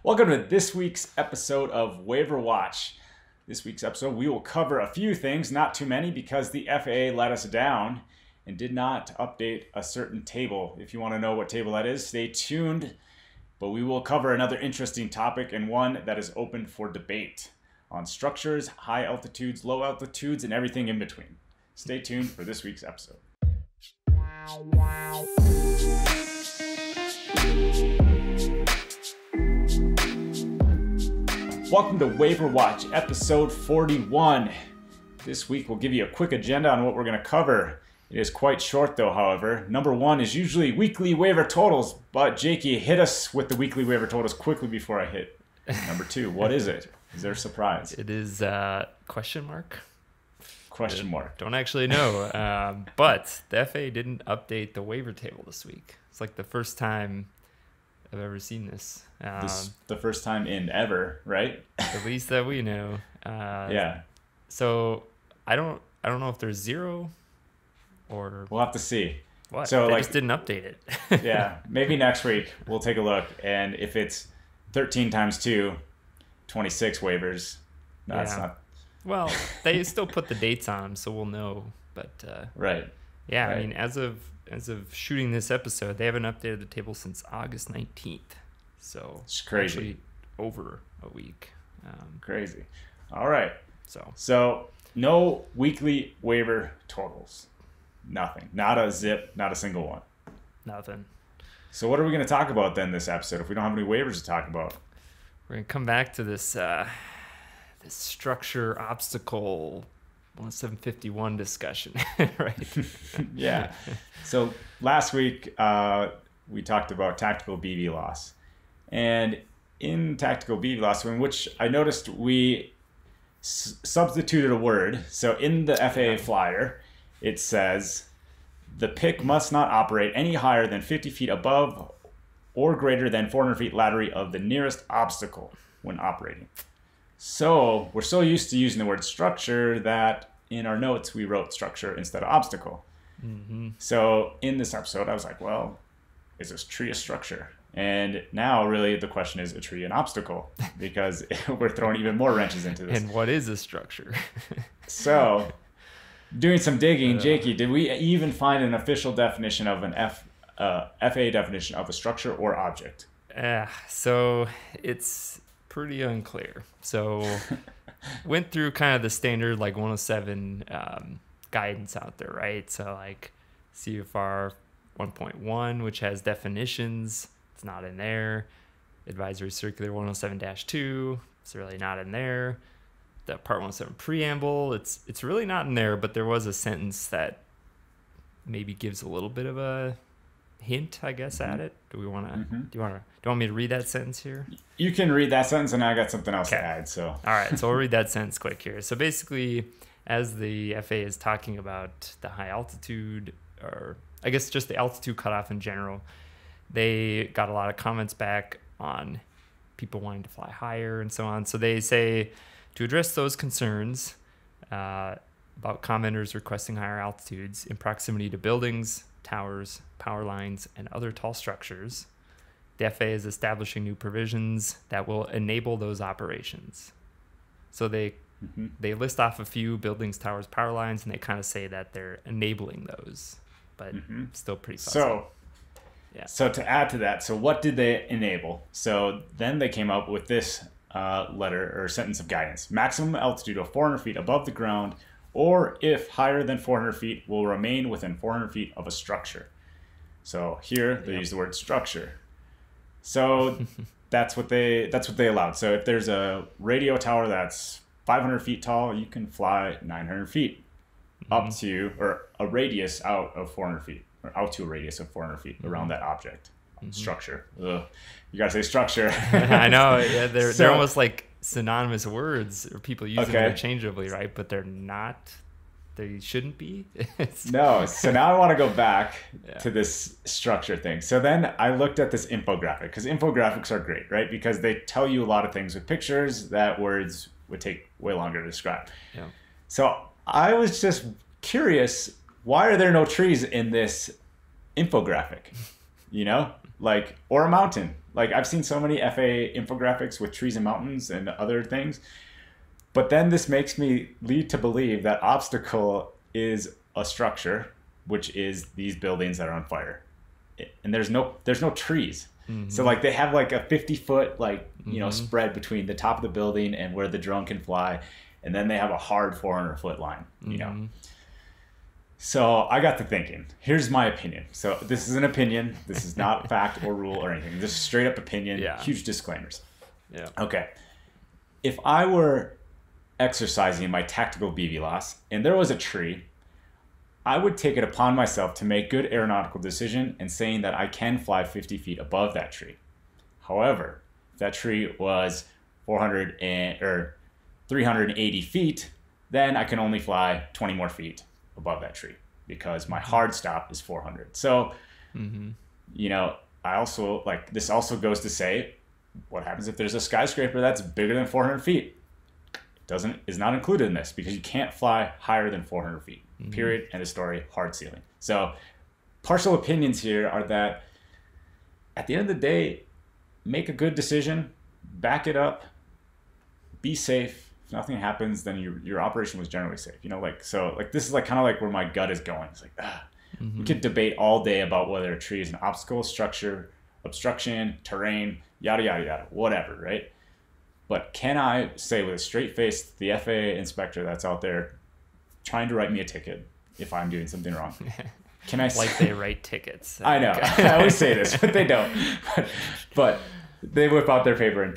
Welcome to this week's episode of Waiver Watch. This week's episode, we will cover a few things, not too many, because the FAA let us down and did not update a certain table. If you want to know what table that is, stay tuned. But we will cover another interesting topic and one that is open for debate on structures, high altitudes, low altitudes, and everything in between. Stay tuned for this week's episode. Welcome to Waiver Watch, episode 41. This week we'll give you a quick agenda on what we're going to cover. It is quite short though, however. Number one is usually weekly waiver totals, but Jakey, hit us with the weekly waiver totals quickly before I hit number two. What is it? Is there a surprise? It is question mark. Question mark. Don't actually know. But the FAA didn't update the waiver table this week. It's like the first time I've ever seen this. The first time in ever, right? At least that we know. Yeah. So I don't know if there's zero or we'll have to see. What? So they just didn't update it. Yeah. Maybe next week we'll take a look, and if it's 13 times 2, 26 waivers. No, it's not. Well, they still put the dates on them, so we'll know. But right. Yeah, right. I mean, as of shooting this episode, they haven't updated the table since August 19th. So it's crazy. Actually over a week. Crazy. All right. So no weekly waiver totals. Nothing. Not a zip. Not a single one. Nothing. So what are we going to talk about then this episode if we don't have any waivers to talk about? We're going to come back to this this structure obstacle 1751 discussion, right? Yeah. So last week we talked about tactical BV loss. And in tactical BV loss, in which I noticed we substituted a word. So in the FAA flyer, it says, the pick must not operate any higher than 50 feet above or greater than 400 feet laterally of the nearest obstacle when operating. So we're so used to using the word structure that in our notes we wrote structure instead of obstacle. Mm-hmm. So in this episode, I was like, well, is this tree a structure? And now really the question is, a tree an obstacle? Because we're throwing even more wrenches into this. And what is a structure? So doing some digging, Jakey, did we even find an official definition of an FAA definition of a structure or object? So it's pretty unclear. So went through kind of the standard like 107 guidance out there, right? So like CFR 1.1, which has definitions, it's not in there. Advisory Circular 107-2, it's really not in there. The Part 107 preamble, it's really not in there, but there was a sentence that maybe gives a little bit of a hint, I guess, at it. Do you want me to read that sentence here? You can read that sentence, and I got something else to add. So all right, so we'll read that sentence quick here. So basically, as the FAA is talking about the high altitude, or I guess just the altitude cutoff in general, they got a lot of comments back on people wanting to fly higher and so on. So they say to address those concerns about commenters requesting higher altitudes in proximity to buildings, towers, power lines, and other tall structures, the FAA is establishing new provisions that will enable those operations. So they list off a few buildings, towers, power lines, and they kind of say that they're enabling those, but still pretty fuzzy. So to add to that, so what did they enable? So then they came up with this letter or sentence of guidance. Maximum altitude of 400 feet above the ground, or if higher than 400 feet, will remain within 400 feet of a structure. So here they use the word structure. So that's what they allowed. So if there's a radio tower that's 500 feet tall, you can fly 900 feet up to, or a radius out of 400 feet, or out to a radius of 400 feet around that object. Structure. Ugh. You gotta say structure. I know. Yeah, they're almost like synonymous words, or people use them interchangeably, right? But they're not. They shouldn't be. No. So now I want to go back to this structure thing. So then I looked at this infographic, because infographics are great, right? Because they tell you a lot of things with pictures that words would take way longer to describe. Yeah. So I was just curious, why are there no trees in this infographic? You know? like, or a mountain. Like, I've seen so many FAA infographics with trees and mountains and other things. But then this makes me lead to believe that obstacle is a structure, which is these buildings that are on fire. And there's no trees. Mm-hmm. So like they have like a 50-foot like, you know, spread between the top of the building and where the drone can fly. And then they have a hard 400-foot line, you know. So I got to thinking, here's my opinion. So this is an opinion. This is not fact or rule or anything. This is straight up opinion. Yeah. Huge disclaimers. Yeah. Okay. If I were exercising my tactical BVLOS and there was a tree, I would take it upon myself to make good aeronautical decision and saying that I can fly 50 feet above that tree. However, if that tree was 380 feet, then I can only fly 20 more feet above that tree because my hard stop is 400. So, you know, I also like this also goes to say, what happens if there's a skyscraper that's bigger than 400 feet? Is not included in this because you can't fly higher than 400 feet. Period. End of story. Hard ceiling. So partial opinions here are that at the end of the day, make a good decision, back it up, be safe. If nothing happens, then your operation was generally safe. You know, like, so like this is like kind of like where my gut is going. It's like, we could debate all day about whether a tree is an obstacle, structure, obstruction, terrain, yada, yada, yada, whatever, right? But can I say with a straight face to the FAA inspector that's out there trying to write me a ticket if I'm doing something wrong? Can I like they write tickets? I know. I always say this, but they don't. But they whip out their paper and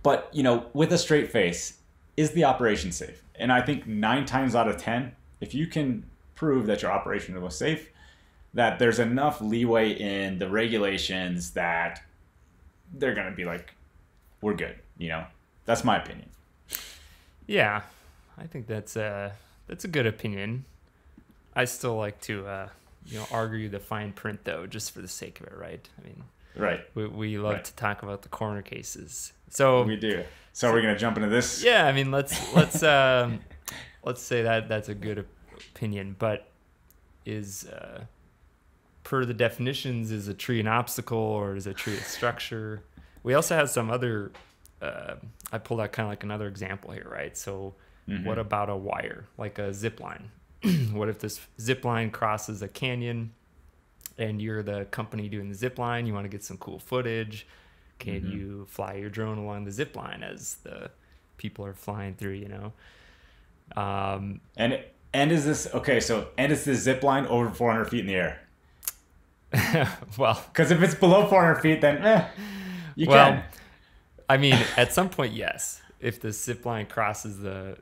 but you know, with a straight face, is the operation safe? And I think 9 times out of 10, if you can prove that your operation was safe, that there's enough leeway in the regulations that they're gonna be like, we're good. You know, that's my opinion. Yeah, I think that's a good opinion. I still like to argue the fine print though, just for the sake of it, right? I mean, right. We love to talk about the corner cases. So we do. So we're gonna jump into this. Yeah, I mean, let's say that's a good opinion, but is per the definitions, is a tree an obstacle or is a tree a structure? We also have some other. I pulled out kind of like another example here, right? So what about a wire, like a zip line? What if this zip line crosses a canyon and you're the company doing the zip line, you want to get some cool footage? Can you fly your drone along the zip line as the people are flying through, you know? And is this, okay, so, and is the zip line over 400 feet in the air? Well, because if it's below 400 feet, then you can. I mean, at some point, yes. If the zip line crosses the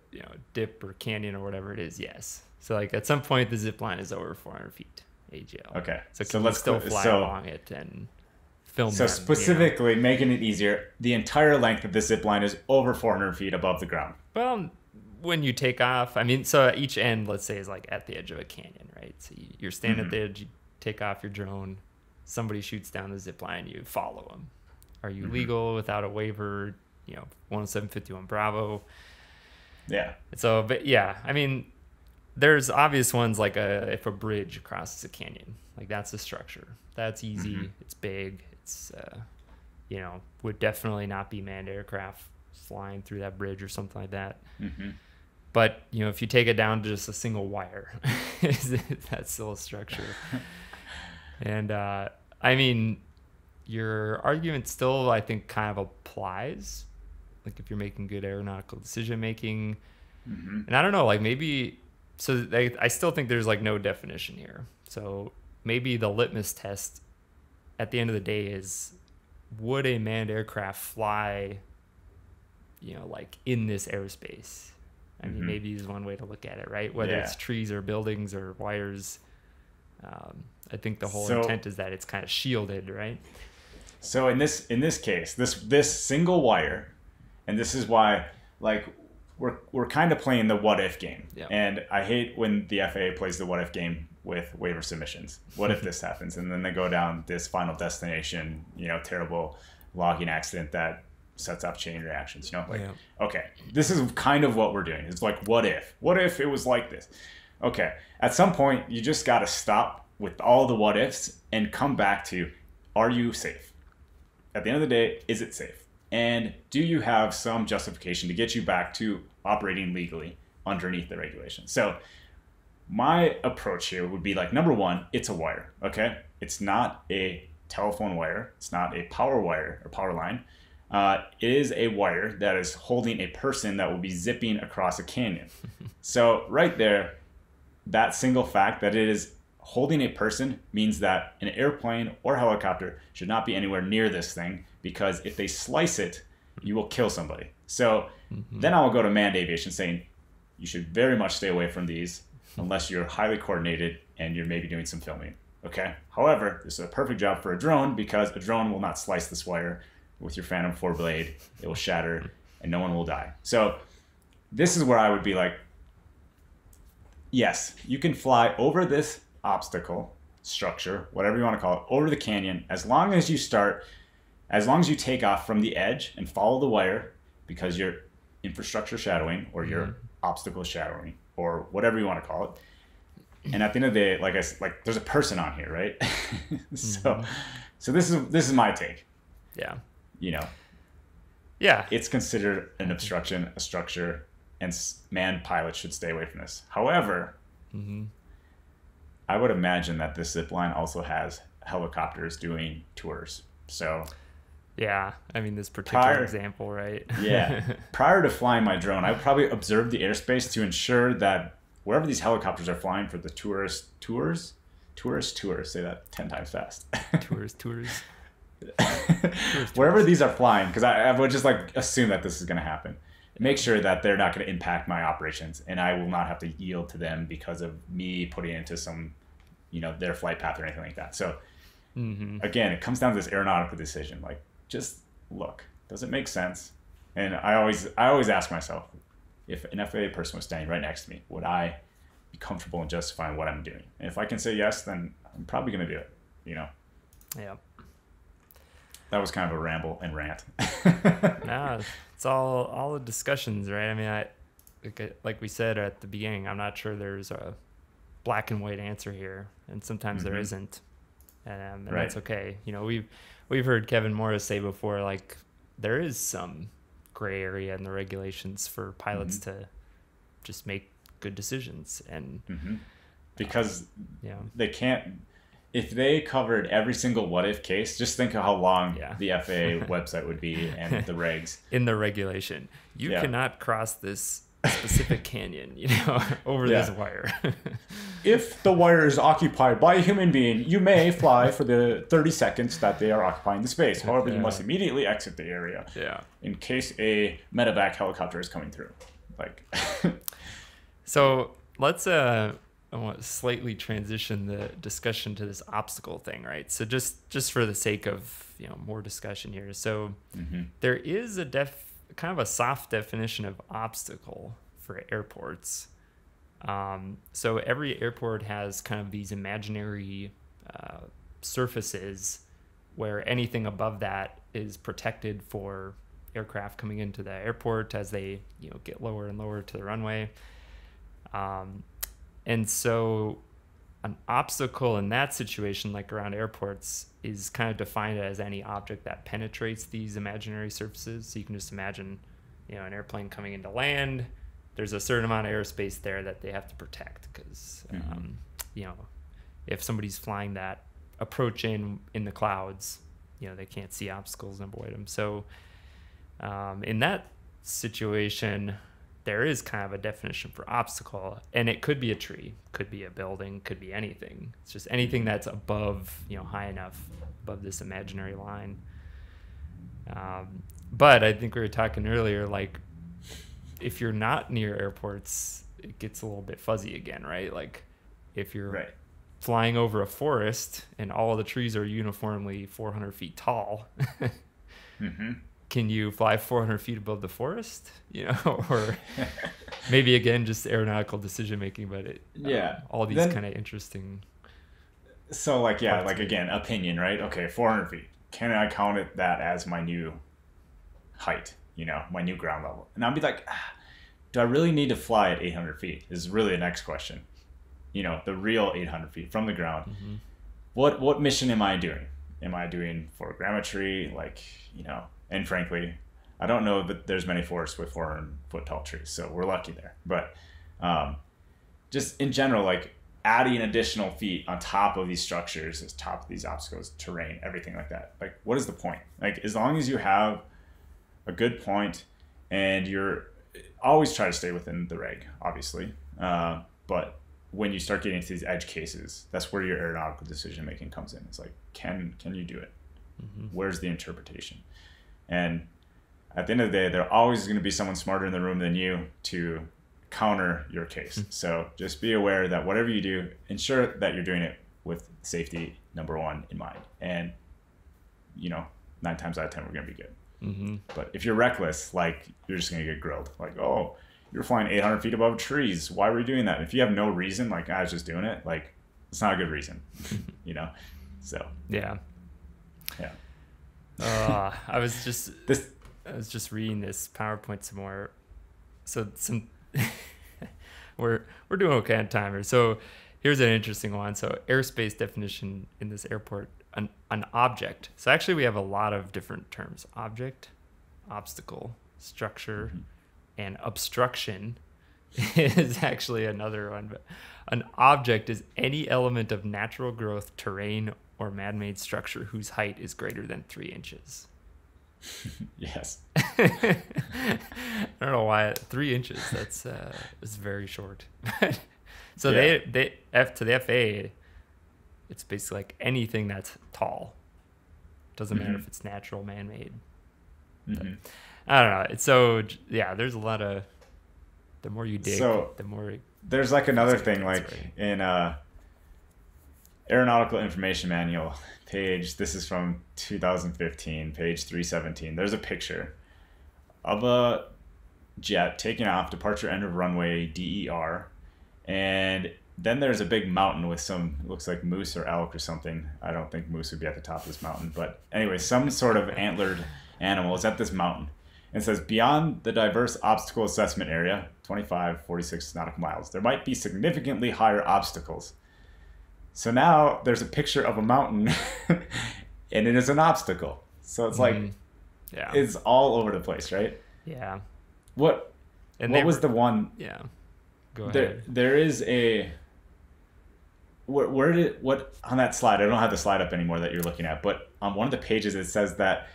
dip or canyon or whatever it is, yes. So like at some point, the zip line is over 400 feet AGL. Okay. So let's still fly along it and film. So specifically, making it easier, the entire length of the zip line is over 400 feet above the ground. Well, when you take off, I mean, so each end, let's say, is like at the edge of a canyon, right? So you're standing at the edge, you take off your drone, somebody shoots down the zip line, you follow them. Are you legal without a waiver? 10751 Bravo. Yeah. So, but yeah, I mean, there's obvious ones like if a bridge crosses a canyon, like that's a structure. That's easy. It's big. It's, would definitely not be manned aircraft flying through that bridge or something like that. But, if you take it down to just a single wire, that's still a structure. And, I mean, your argument still, I think, kind of applies. Like if you're making good aeronautical decision making. And I don't know, like maybe, so I still think there's like no definition here. So maybe the litmus test at the end of the day is, would a manned aircraft fly, like in this airspace? I mean, maybe is one way to look at it, right? Whether it's trees or buildings or wires. I think the whole intent is that it's kind of shielded, right? So in this case, this single wire, and this is why, like, we're kind of playing the what if game. Yeah. And I hate when the FAA plays the what if game with waiver submissions. What if this happens? And then they go down this final destination, terrible logging accident that sets off chain reactions. Okay, this is kind of what we're doing. It's like, what if? What if it was like this? Okay, at some point, you just got to stop with all the what ifs and come back to, are you safe? At the end of the day, is it safe? And do you have some justification to get you back to operating legally underneath the regulation? So my approach here would be like, number one, it's a wire, okay? It's not a telephone wire. It's not a power wire or power line. It is a wire that is holding a person that will be zipping across a canyon. So right there, that single fact that it is holding a person means that an airplane or helicopter should not be anywhere near this thing, because if they slice it, you will kill somebody. So then I will go to manned aviation saying, you should very much stay away from these unless you're highly coordinated and you're maybe doing some filming. Okay. However, this is a perfect job for a drone, because a drone will not slice this wire with your Phantom 4 blade. It will shatter and no one will die. So this is where I would be like, yes, you can fly over this obstacle, structure, whatever you want to call it, over the canyon, as long as you take off from the edge and follow the wire, because you're infrastructure shadowing or your obstacle shadowing or whatever you want to call it. And at the end of the day, like there's a person on here, right? So this is my take. Yeah. You know. Yeah. It's considered an obstruction, a structure, and manned pilots should stay away from this. However, I would imagine that this zip line also has helicopters doing tours. So yeah, I mean, this particular example, right? Yeah. Prior to flying my drone, I would probably observe the airspace to ensure that wherever these helicopters are flying for the tours, say that 10 times fast. Tours. Wherever these are flying, because I would just like assume that this is going to happen. Make sure that they're not going to impact my operations, and I will not have to yield to them because of me putting into some, their flight path or anything like that. So again, it comes down to this aeronautical decision. Like, just look, does it make sense? And I always ask myself, if an FAA person was standing right next to me, would I be comfortable in justifying what I'm doing? And if I can say yes, then I'm probably going to do it, Yeah. That was kind of a ramble and rant. No, it's all the discussions, right? I mean, like we said at the beginning, I'm not sure there's a black and white answer here, and sometimes there isn't, and right. That's okay. We've heard Kevin Morris say before, like, there is some gray area in the regulations for pilots to just make good decisions, and because they can't. If they covered every single what if case, just think of how long the FAA website would be and the regs. In the regulation, you cannot cross this specific canyon, over this wire. If the wire is occupied by a human being, you may fly for the 30 seconds that they are occupying the space. However, you must immediately exit the area in case a medevac helicopter is coming through. So let's I want to slightly transition the discussion to this obstacle thing, right? So just for the sake of more discussion here, so there is a kind of a soft definition of obstacle for airports. So every airport has kind of these imaginary surfaces where anything above that is protected for aircraft coming into the airport as they get lower and lower to the runway. And so an obstacle in that situation, like around airports, is kind of defined as any object that penetrates these imaginary surfaces. So you can just imagine, an airplane coming into land. There's a certain amount of airspace there that they have to protect because, if somebody's flying that approach in the clouds, they can't see obstacles and avoid them. So in that situation, there is kind of a definition for obstacle, and it could be a tree, could be a building, could be anything. It's just anything that's above, high enough above this imaginary line. But I think we were talking earlier, like, if you're not near airports, it gets a little bit fuzzy again, right? Like, if you're flying over a forest and all of the trees are uniformly 400 feet tall, can you fly 400 feet above the forest? Or maybe again, just aeronautical decision making, but all these kind of interesting. So again, opinion, right? Okay, 400 feet. Can I count that as my new height? My new ground level? And I'll be like, do I really need to fly at 800 feet? Is really the next question. the real 800 feet from the ground, what mission am I doing? Am I doing photogrammetry? And frankly, I don't know that there's many forests with 400-foot tall trees, so we're lucky there. But just in general, like adding additional feet on top of these structures, on top of these obstacles, terrain, everything like that. Like, what is the point? Like, as long as you have a good point and you're always try to stay within the reg, obviously. But when you start getting into these edge cases, that's where your aeronautical decision making comes in. It's like, can you do it? Where's the interpretation? And at the end of the day, there always is going to be someone smarter in the room than you to counter your case. So just be aware that whatever you do, ensure that you're doing it with safety number one in mind. And 9 times out of 10, we're going to be good. But if you're reckless, like, you're just going to get grilled. Like, oh, you're flying 800 feet above trees. Why were you doing that? If you have no reason, like, I was just doing it, like, it's not a good reason, So yeah. I was just reading this PowerPoint some more. So we're doing okay on timer. So here's an interesting one. So airspace definition in this airport, an object. So actually we have a lot of different terms: object, obstacle, structure, and obstruction is actually another one. But an object is any element of natural growth, terrain, or man-made structure whose height is greater than 3 inches. Yes. I don't know why 3 inches. That's is very short. So to the FAA, it's basically like anything that's tall. Doesn't matter if it's natural, man-made. I don't know. So there's a lot of. The more you dig, the more. There's like another thing, like in Aeronautical Information Manual page. This is from 2015, page 317. There's a picture of a jet taking off, departure end of runway DER, and then there's a big mountain with some, looks like moose or elk or something. I don't think moose would be at the top of this mountain, but anyway, some sort of antlered animal is at this mountain. And it says, beyond the diverse obstacle assessment area, 46 nautical miles, there might be significantly higher obstacles. So now there's a picture of a mountain and it is an obstacle. So it's like, it's all over the place, right? Yeah. What was the one? Yeah. Go ahead. There is a, what on that slide, I don't have the slide up anymore that you're looking at, but on one of the pages it says that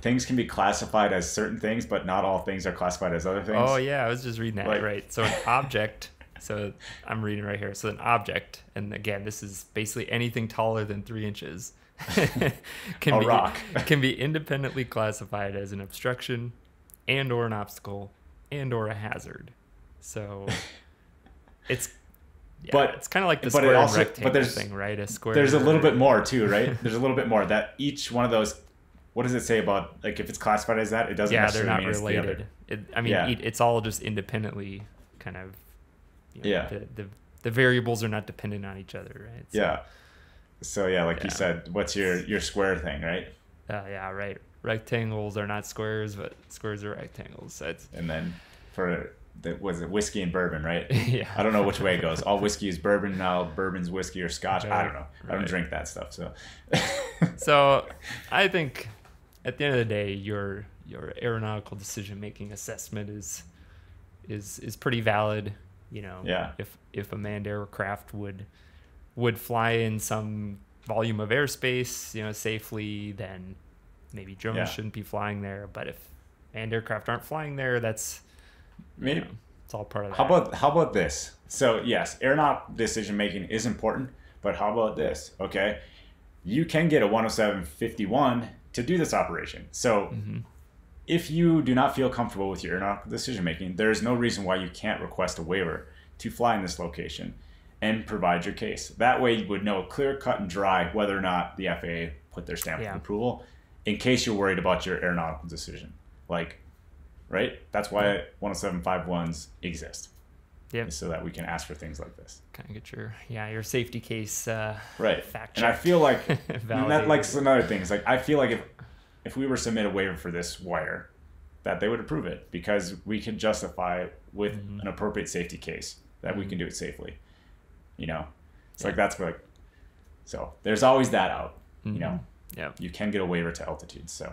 things can be classified as certain things, but not all things are classified as other things. Oh yeah, I was just reading that. Right. So an object, so I'm reading right here. So an object, and again, this is basically anything taller than 3 inches, can be independently classified as an obstruction and or an obstacle and or a hazard. So it's it's kind of like the square and rectangle thing, right? A square. There's a little bit more too, right? There's a little bit more that each one of those. What does it say about, like, if it's classified as that, it doesn't necessarily mean they're not related. It's all just independently kind of. The variables are not dependent on each other, right? So, like you said, what's your square thing, right? Right. Rectangles are not squares, but squares are rectangles. So and then for was it whiskey and bourbon, right? I don't know which way it goes. All whiskey is bourbon, now bourbon's whiskey or scotch. I don't know. I don't drink that stuff, so. So I think at the end of the day, your aeronautical decision-making assessment is pretty valid. If a manned aircraft would fly in some volume of airspace, safely, then maybe drones shouldn't be flying there. But if manned aircraft aren't flying there, that's maybe it's all part of that. How about this? So yes, aeronautical decision-making is important, but how about this? Okay, you can get a 107-51 to do this operation. So if you do not feel comfortable with your aeronautical decision making, there is no reason why you can't request a waiver to fly in this location and provide your case. That way you would know clear, cut, and dry whether or not the FAA put their stamp of approval in case you're worried about your aeronautical decision. Right? That's why 107-51s exist. So that we can ask for things like this. Kind of get your safety case right. fact checked. And I feel like that like another thing is like I feel like if we were to submit a waiver for this wire, that they would approve it because we can justify with an appropriate safety case that we can do it safely. you know. It's like that's like, so there's always that out, you know. Yeah. You can get a waiver to altitude. So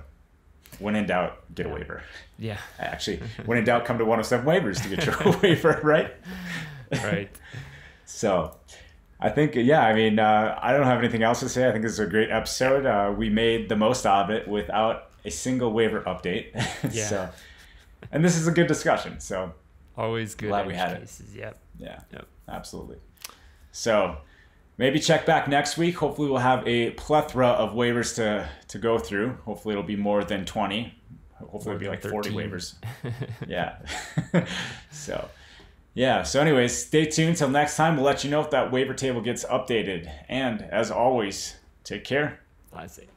when in doubt, get a waiver. Yeah. Actually, when in doubt, come to 107 Waivers to get your waiver, right? Right. So I think, yeah, I mean, I don't have anything else to say. I think this is a great episode. We made the most out of it without a single waiver update. Yeah. So, and this is a good discussion. So always good. Glad we had cases. it. Yep. Yeah. Yep. Absolutely. So maybe check back next week. Hopefully we'll have a plethora of waivers to go through. Hopefully it'll be more than 20. Hopefully it'll be like 40 waivers. Yeah. So, yeah. So anyways, stay tuned till next time. We'll let you know if that waiver table gets updated. And as always, take care. Fly safe.